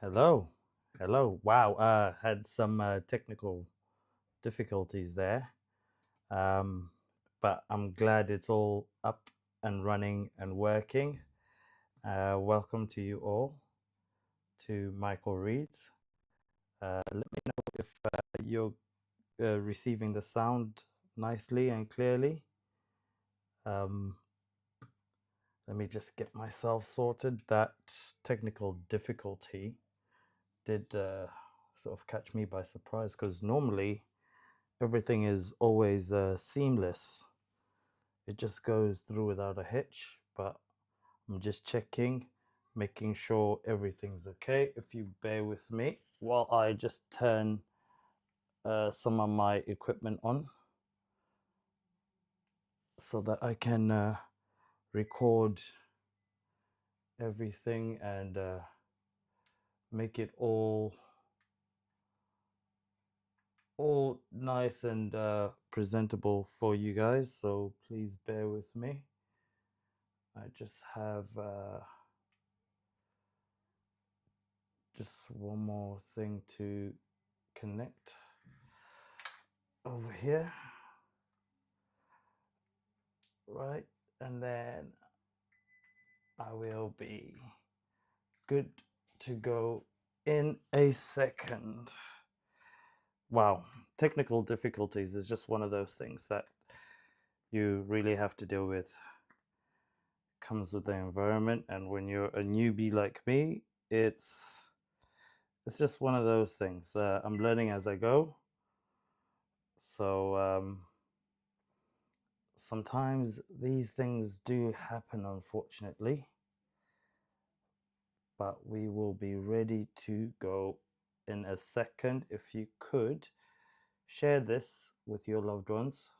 Hello, hello. Wow, had some technical difficulties there, um, but I'm glad it's all up and running and working. Welcome to you all to Michael Reads. Let me know if you're receiving the sound nicely and clearly. Um, Let me just get myself sorted. That technical difficulty did sort of catch me by surprise because normally everything is always seamless. It just goes through without a hitch, but I'm just checking, making sure everything's okay. If you bear with me while I just turn some of my equipment on so that I can record everything and make it all nice and presentable for you guys. So please bear with me. I just have just one more thing to connect over here, right? And then I will be good to go in a second. Wow, technical difficulties is just one of those things that you really have to deal with. Comes with the environment, and when you're a newbie like me, it's just one of those things. I'm learning as I go, so sometimes these things do happen, unfortunately, but we will be ready to go in a second. If you could share this with your loved ones,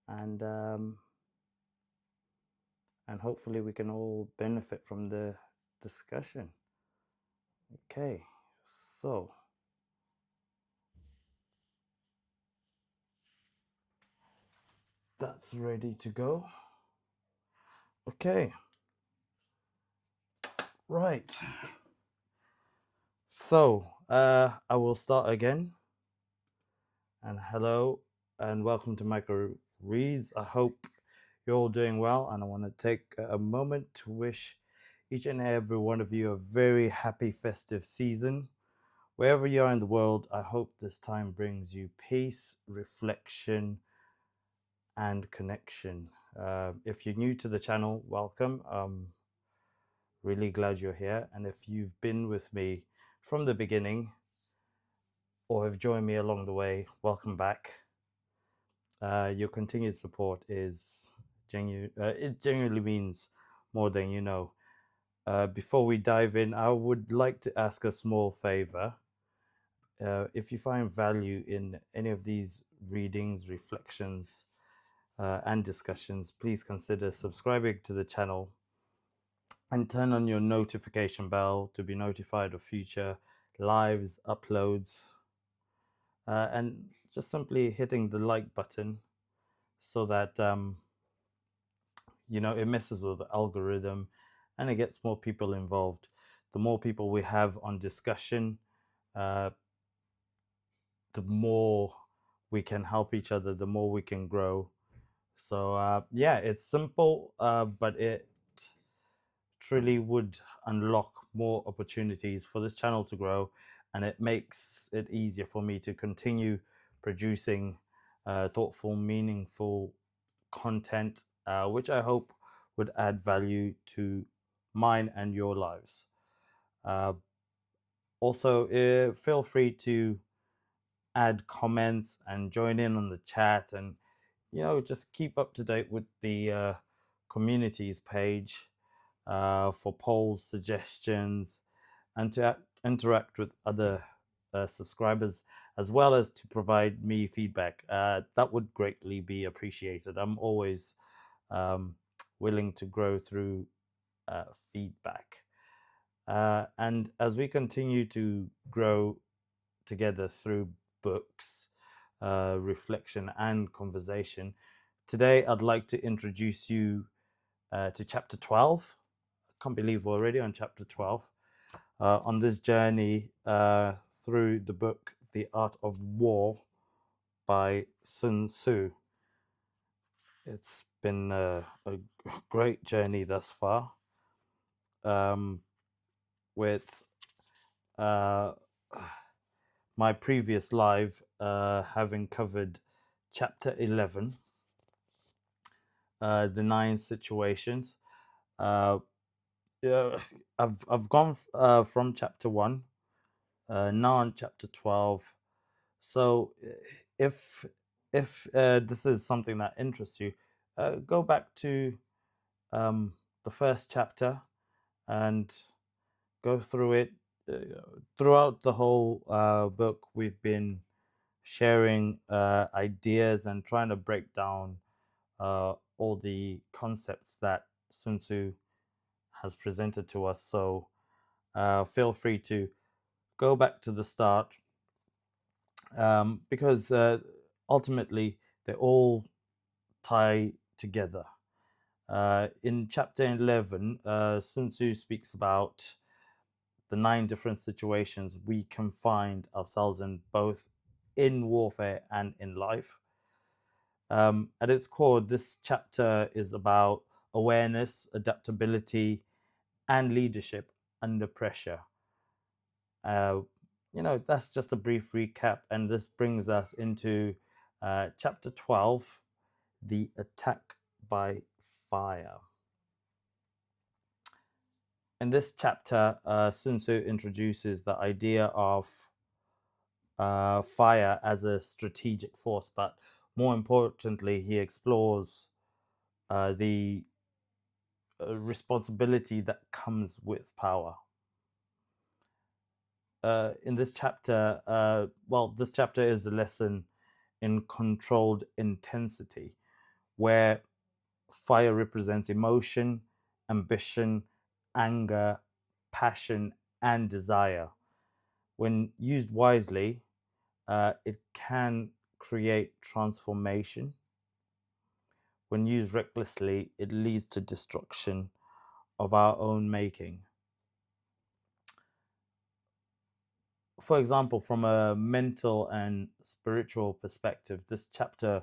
and hopefully we can all benefit from the discussion. Okay, so that's ready to go. Okay, right. So I will start again. And hello and welcome to Micro Reads. I hope you're all doing well, and I want to take a moment to wish each and every one of you a very happy festive season. Wherever you are in the world, I hope this time brings you peace, reflection, and connection. If you're new to the channel, welcome. Really glad you're here. And if you've been with me from the beginning or have joined me along the way, welcome back. Your continued support is genuine. It genuinely means more than you know. Before we dive in, I would like to ask a small favor. If you find value in any of these readings, reflections, and discussions, please consider subscribing to the channel and turn on your notification bell to be notified of future lives, uploads, and just simply hitting the like button so that it messes with the algorithm and it gets more people involved. The more people we have on discussion, uh, the more we can help each other, the more we can grow. So yeah, it's simple, but it truly would unlock more opportunities for this channel to grow, and it makes it easier for me to continue producing thoughtful, meaningful content, which I hope would add value to mine and your lives. Also, feel free to add comments and join in on the chat, and just keep up to date with the communities page for polls, suggestions, and to interact with other subscribers, as well as to provide me feedback. That would greatly be appreciated. I'm always willing to grow through feedback. And as we continue to grow together through books, reflection, and conversation, today I'd like to introduce you to chapter 12. I can't believe we're already on chapter 12. on this journey through the book The Art of War by Sun Tzu. It's been a great journey thus far, with uh, my previous live having covered chapter 11, the 9 situations. Uh, I've gone from chapter 1, now on chapter 12. So if this is something that interests you, go back to the first chapter and go through it. Throughout the whole book, we've been sharing ideas and trying to break down all the concepts that Sun Tzu has presented to us. So feel free to go back to the start, because ultimately they all tie together. In chapter 11, Sun Tzu speaks about the 9 different situations we can find ourselves in, both in warfare and in life. At its core, this chapter is about awareness, adaptability, and leadership under pressure. Uh, that's just a brief recap, and this brings us into chapter 12, the attack by fire. In this chapter, Sun Tzu introduces the idea of fire as a strategic force, but more importantly, he explores the responsibility that comes with power. In this chapter, this chapter is a lesson in controlled intensity, where fire represents emotion, ambition, anger, passion, and desire. When used wisely, it can create transformation. When used recklessly, it leads to destruction of our own making. For example, from a mental and spiritual perspective, this chapter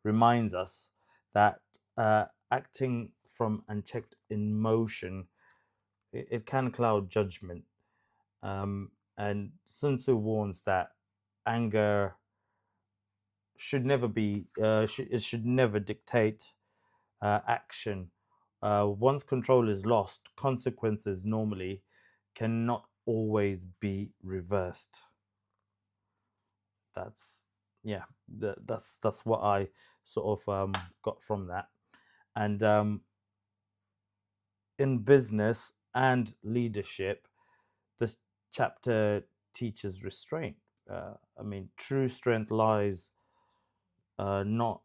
reminds us that acting from unchecked emotion, it can cloud judgment. And Sun Tzu warns that anger should never be it should never dictate action. Once control is lost, consequences normally cannot always be reversed. That's yeah, that's what I sort of got from that. And in business and leadership, this chapter teaches restraint. I mean, true strength lies not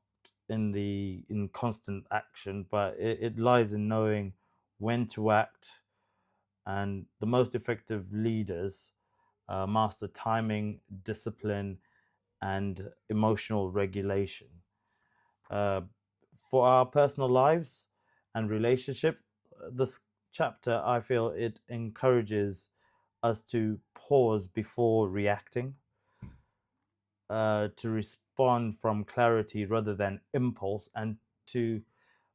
in constant action, but it lies in knowing when to act. And the most effective leaders master timing, discipline, and emotional regulation. Uh, for our personal lives and relationship, this chapter, I feel it encourages us to pause before reacting, to respond from clarity rather than impulse, and to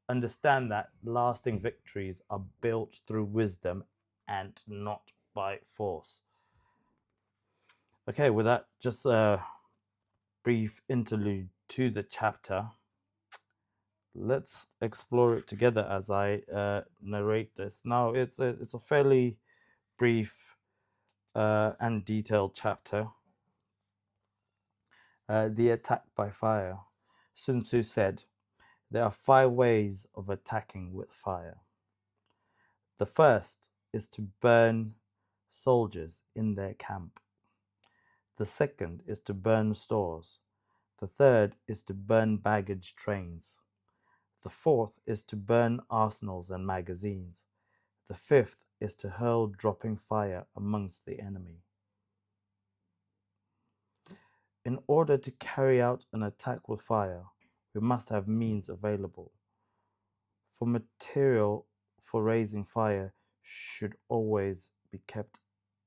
understand that lasting victories are built through wisdom and not by force. Okay, with that, just a brief interlude to the chapter. Let's explore it together as I narrate this. Now, it's a fairly brief and detailed chapter. The attack by fire. Sun Tzu said, there are 5 ways of attacking with fire. The first is to burn soldiers in their camp. The second is to burn stores. The third is to burn baggage trains. The fourth is to burn arsenals and magazines. The fifth is to hurl dropping fire amongst the enemy. In order to carry out an attack with fire, we must have means available. For material for raising fire should always be kept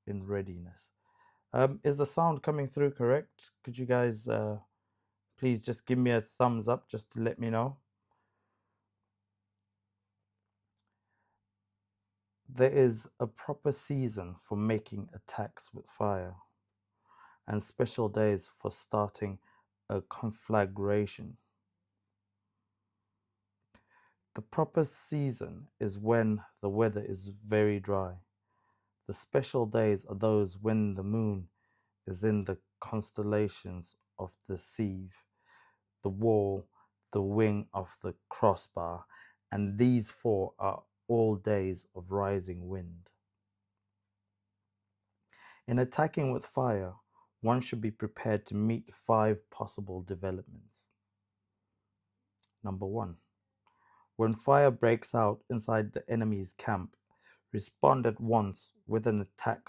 in readiness. Is the sound coming through correct? Could you guys please just give me a thumbs up just to let me know? There is a proper season for making attacks with fire, and special days for starting a conflagration. The proper season is when the weather is very dry. The special days are those when the moon is in the constellations of the sieve, the wall, the wing of the crossbar, and these four are all days of rising wind. In attacking with fire, one should be prepared to meet five possible developments. Number one, when fire breaks out inside the enemy's camp, respond at once with an attack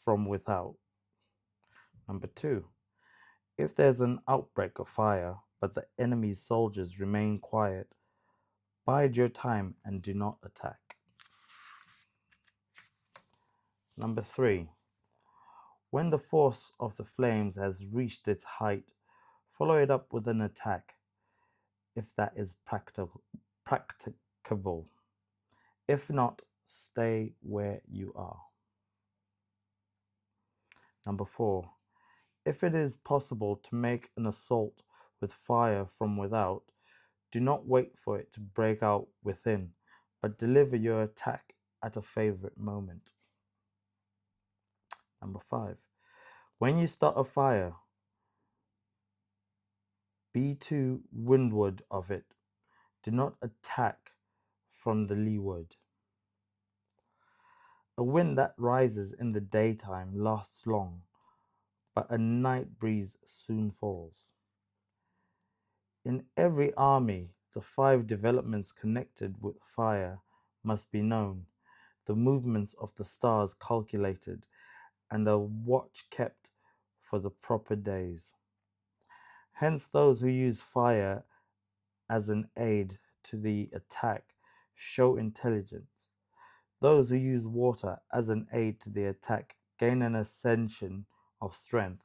from without. Number two, if there's an outbreak of fire, but the enemy's soldiers remain quiet, bide your time and do not attack. Number three, when the force of the flames has reached its height, follow it up with an attack, if that is practicable. If not, stay where you are. Number four, if it is possible to make an assault with fire from without, do not wait for it to break out within, but deliver your attack at a favorite moment. Number five, when you start a fire, be to windward of it. Do not attack from the leeward. A wind that rises in the daytime lasts long, but a night breeze soon falls. In every army, the five developments connected with fire must be known, the movements of the stars calculated, and a watch kept for the proper days. Hence, those who use fire as an aid to the attack show intelligence. Those who use water as an aid to the attack gain an ascension of strength.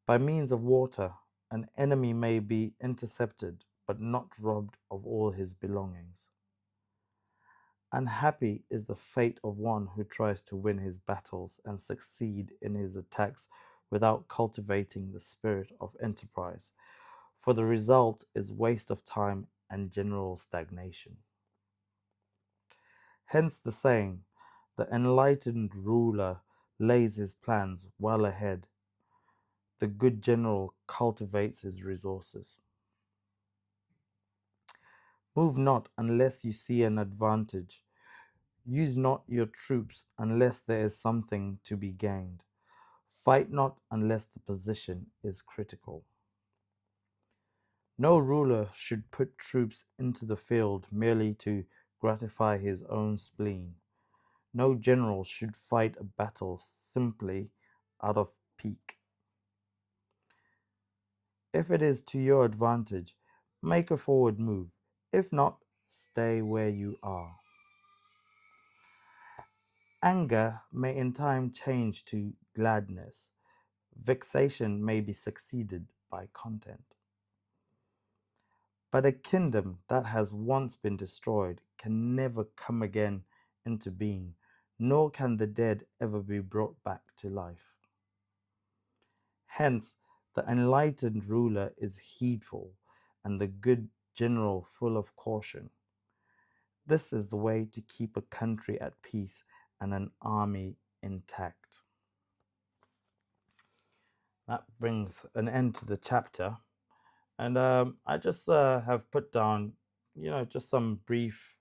By means of water, an enemy may be intercepted but not robbed of all his belongings. Unhappy is the fate of one who tries to win his battles and succeed in his attacks without cultivating the spirit of enterprise, for the result is waste of time and general stagnation. Hence the saying, the enlightened ruler lays his plans well ahead. The good general cultivates his resources. Move not unless you see an advantage. Use not your troops unless there is something to be gained. Fight not unless the position is critical. No ruler should put troops into the field merely to gratify his own spleen. No general should fight a battle simply out of pique. If it is to your advantage, make a forward move. If not, stay where you are. Anger may in time change to gladness. Vexation may be succeeded by content. But a kingdom that has once been destroyed can never come again into being, nor can the dead ever be brought back to life. Hence, the enlightened ruler is heedful, and the good general full of caution. This is the way to keep a country at peace and an army intact. That brings an end to the chapter. And I just have put down, just some brief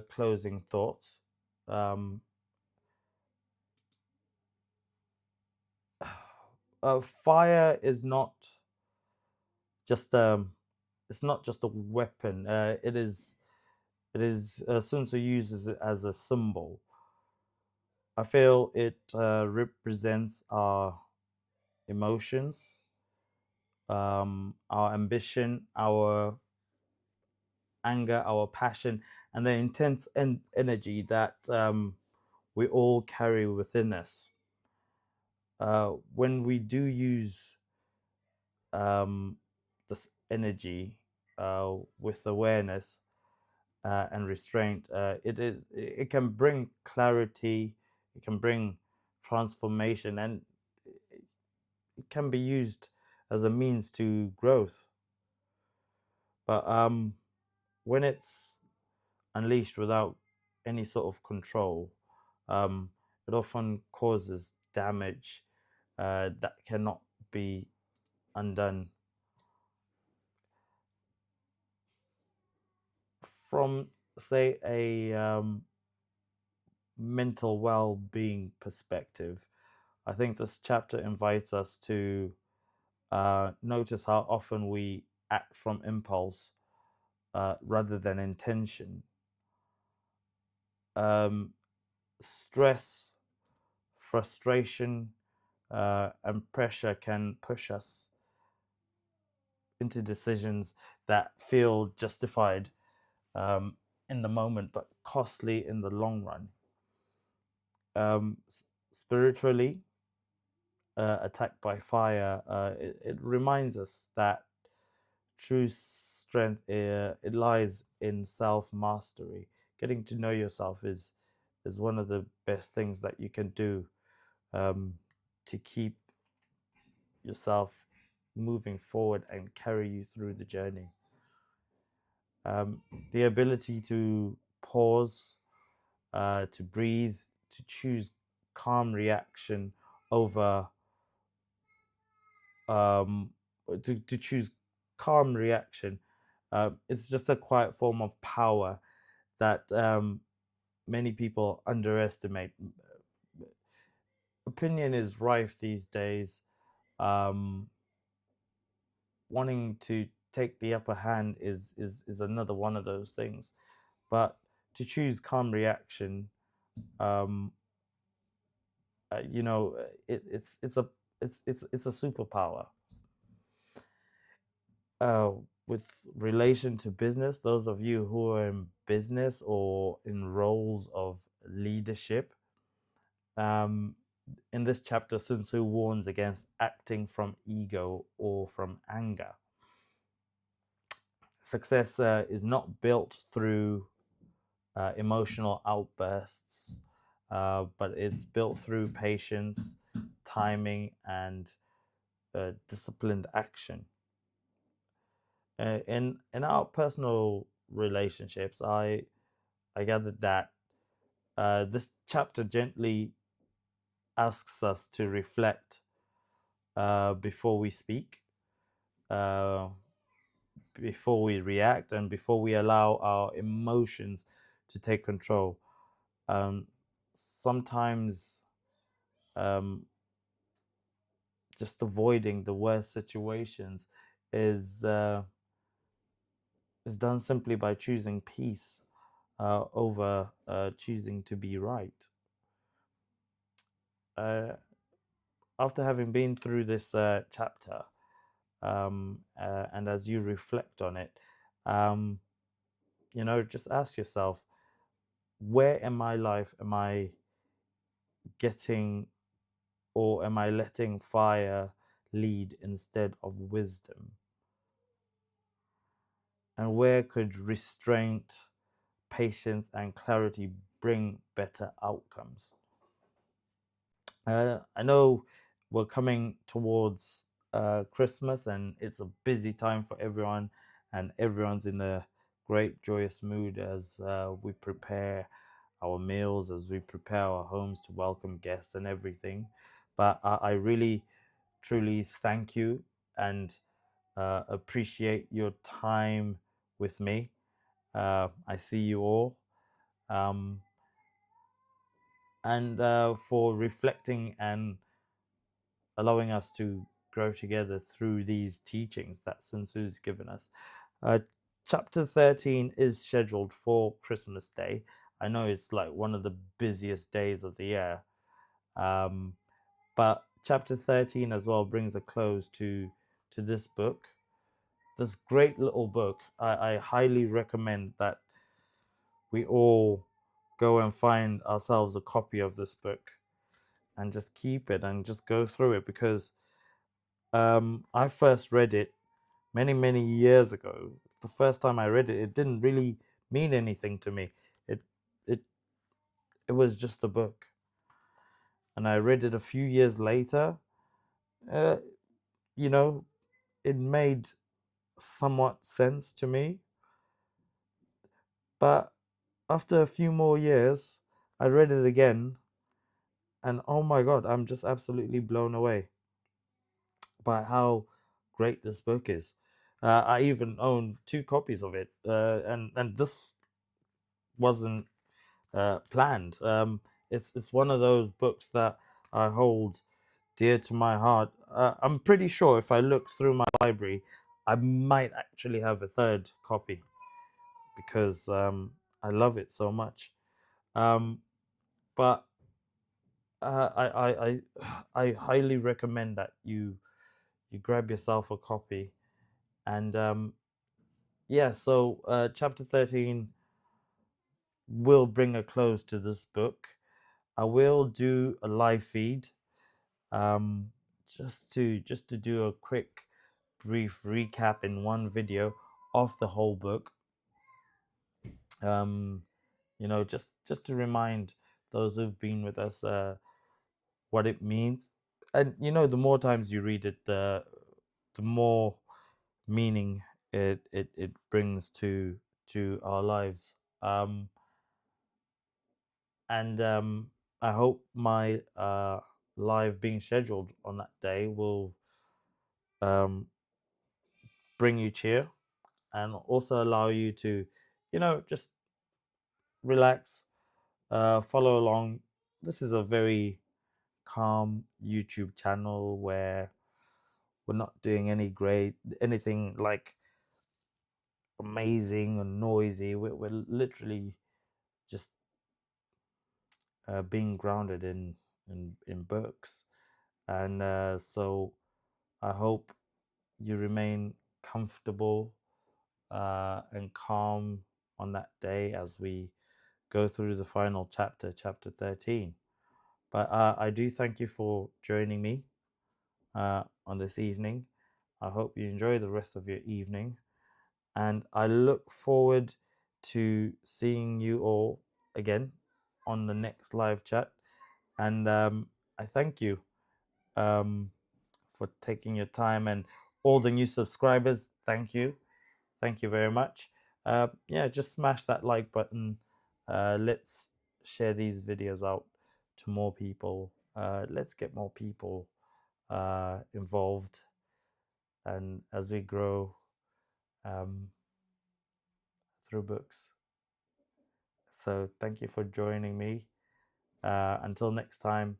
closing thoughts. Um, Fire is not just it's not just a weapon. It is Sun Tzu uses it as a symbol. I feel it represents our emotions, our ambition, our anger, our passion, and the intense energy that we all carry within us. When we do use um, this energy with awareness and restraint, it can bring clarity, it can bring transformation, and it can be used as a means to growth. But when it's unleashed without any sort of control, um, it often causes damage that cannot be undone. From, say, a mental well-being perspective, I think this chapter invites us to notice how often we act from impulse rather than intention. Um, Stress, frustration, and pressure can push us into decisions that feel justified in the moment but costly in the long run. Spiritually, attacked by fire, it reminds us that true strength it lies in self mastery. Getting to know yourself is one of the best things that you can do to keep yourself moving forward and carry you through the journey. The ability to pause, to breathe, to choose calm reaction over um, to choose calm reaction. It's just a quiet form of power that many people underestimate. Opinion is rife these days. Um, Wanting to take the upper hand is another one of those things. But to choose calm reaction, um, it's a it's a superpower. uh, with relation to business, those of you who are in business or in roles of leadership, um, in this chapter, Sun Tzu warns against acting from ego or from anger. Success is not built through emotional outbursts, but it's built through patience, timing, and disciplined action. In our personal relationships, I gathered that this chapter gently asks us to reflect before we speak, uh, before we react, and before we allow our emotions to take control. Um, Sometimes um, just avoiding the worst situations is uh, is done simply by choosing peace over choosing to be right. Uh, After having been through this chapter, and as you reflect on it, um, just ask yourself, where in my life am I getting, or am I letting fire lead instead of wisdom? And where could restraint, patience, and clarity bring better outcomes? I know we're coming towards Christmas, and it's a busy time for everyone, and everyone's in a great, joyous mood as we prepare our meals, as we prepare our homes to welcome guests and everything. But I really, truly thank you and appreciate your time with me. I see you all. Um, and for reflecting and allowing us to grow together through these teachings that Sun Tzu's given us. Uh, Chapter 13 is scheduled for Christmas Day. I know it's like one of the busiest days of the year. But chapter 13 as well brings a close to this book. this great little book. I highly recommend that we all go and find ourselves a copy of this book and just keep it and just go through it, because I first read it many years ago. The first time I read it, it didn't really mean anything to me. It it it was just a book, and I read it a few years later. Uh, you know, it made somewhat sense to me, but after a few more years, I read it again, and oh my god, I'm just absolutely blown away by how great this book is. I even own 2 copies of it, and this wasn't planned. It's one of those books that I hold dear to my heart. I'm pretty sure if I look through my library, I might actually have a 3rd copy, because I love it so much. But I highly recommend that you grab yourself a copy. And yeah, so chapter 13 will bring a close to this book. I will do a live feed, um, just to do a quick, brief recap in one video of the whole book. Um, just to remind those who've been with us what it means. And the more times you read it, the more meaning it brings to our lives. Um, and I hope my live being scheduled on that day will um, bring you cheer, and also allow you to, just relax, follow along. This is a very calm YouTube channel where we're not doing anything like amazing or noisy. We're literally just being grounded in books. And so I hope you remain comfortable and calm on that day as we go through the final chapter, chapter 13. But I do thank you for joining me on this evening. I hope you enjoy the rest of your evening, and I look forward to seeing you all again on the next live chat. And I thank you um, for taking your time, and all the new subscribers. Thank you very much. Yeah, just smash that like button. Let's share these videos out to more people. Let's get more people involved, and as we grow um, through books. So thank you for joining me. Until next time,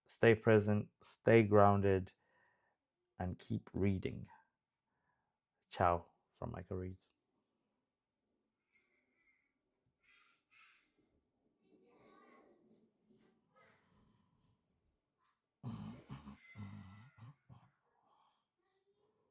stay present, stay grounded, and keep reading. Ciao from Michael Reeds.